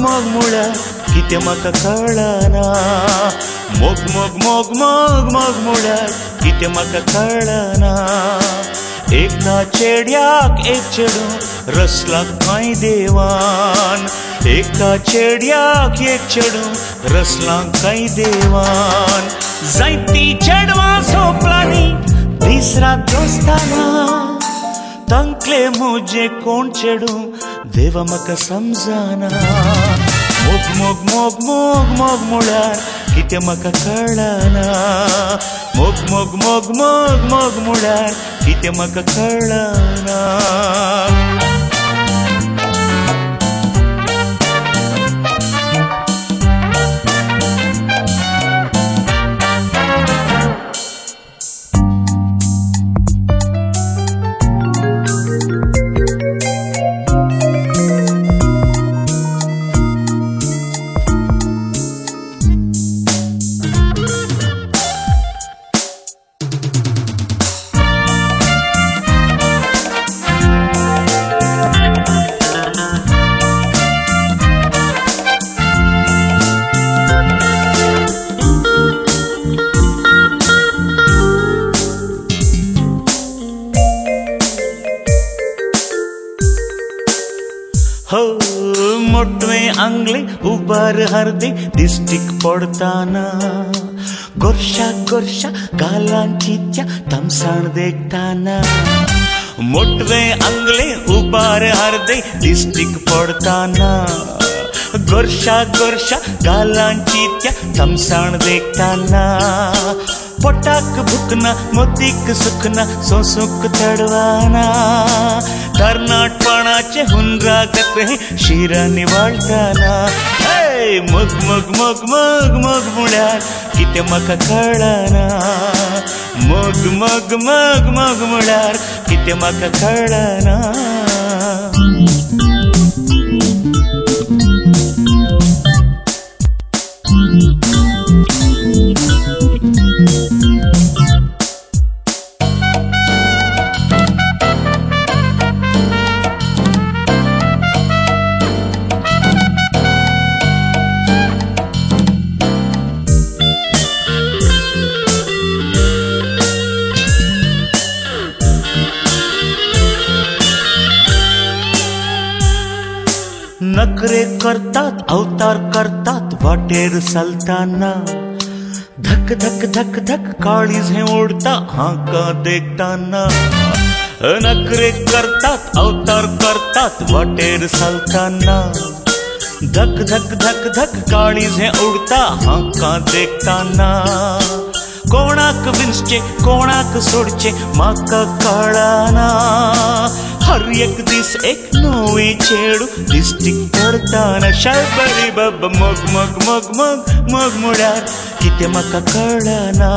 मोग म्हळ्यार कितें म्हाका कळना। मोग मोग मोग मोग मोग म्हळ्यार कितें म्हाका कळना। एका चेड्याक एक चेडूं रसला खंय देवान। एका चेड्याक एक चेडूं रसला खंय देवान। जायतीं चेडवां सोंपलांनी दीस रात दोस्ताना। तंकले म्हजे कोण चेडूं देवा म्हाका समजना। मोग मोग मोग मोग मोग म्हळ्यार कितें म्हाका कळना। मोग मोग मोग मोग मोग म्हळ्यार कितें म्हाका कळना। हो मोटवे आंगले उबार हरदे दिश्टिक पडताना। गोरशा गोरशा गालांचित्या तमसाण देखताना। मोटवे आंगले उबार हरदे दिश्टिक पडताना। गोरशा गोरशा गालांचित्या तमसाण देखताना। पोटाक भुकना मोतीक सुखना सोसूक तडवाना। तरणाटपणाचे हुनरागत हे शिरा निवाळताना। हे मग मग मग मग मग म्हळ्यार कितें म्हाका कळना। मग मग मग मग म्हळ्यार कितें म्हाका कळना। नखरे करतात अवतार करतात वाटेर चलताना। धक धक धक धक काळीज हे ओढता हाका देखताना। नखरे करतात अवतार करतात वाटेर चलताना। धक धक धक धक काळीज हे ओढता हाका देखताना। कोणाक विंचचे कोणाक सोडचे म्हाका कळना। हर एक दीस एक नवे चेडू दिश्टिक पडताना। शाबरी बाबा मोग मोग मोग मोग मोग म्हळ्यार कितें म्हाका कळना।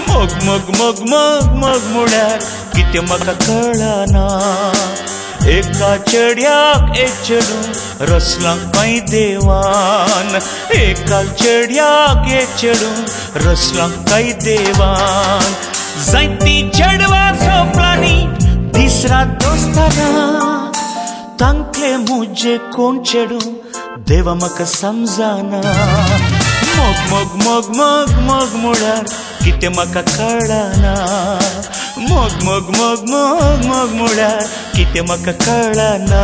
मोग मोग मोग मोग मोग म्हळ्यार कितें म्हाका कळना। एका चेड्याक एक चेडूं रसला खंय देवान। एका चेड्याक एक चेडूं रसला खंय देवान। जायतीं चेडवां सोंपलांनी दीस रात दोस्ताना। तंकले म्हजे कोण चेडूं देवा म्हाका समजना। मोग मोग मोग मोग मोग म्हळ्यार कितें म्हाका कळना। मोग मोग मोग मोग मोग म्हळ्यार कितें म्हाका कळना।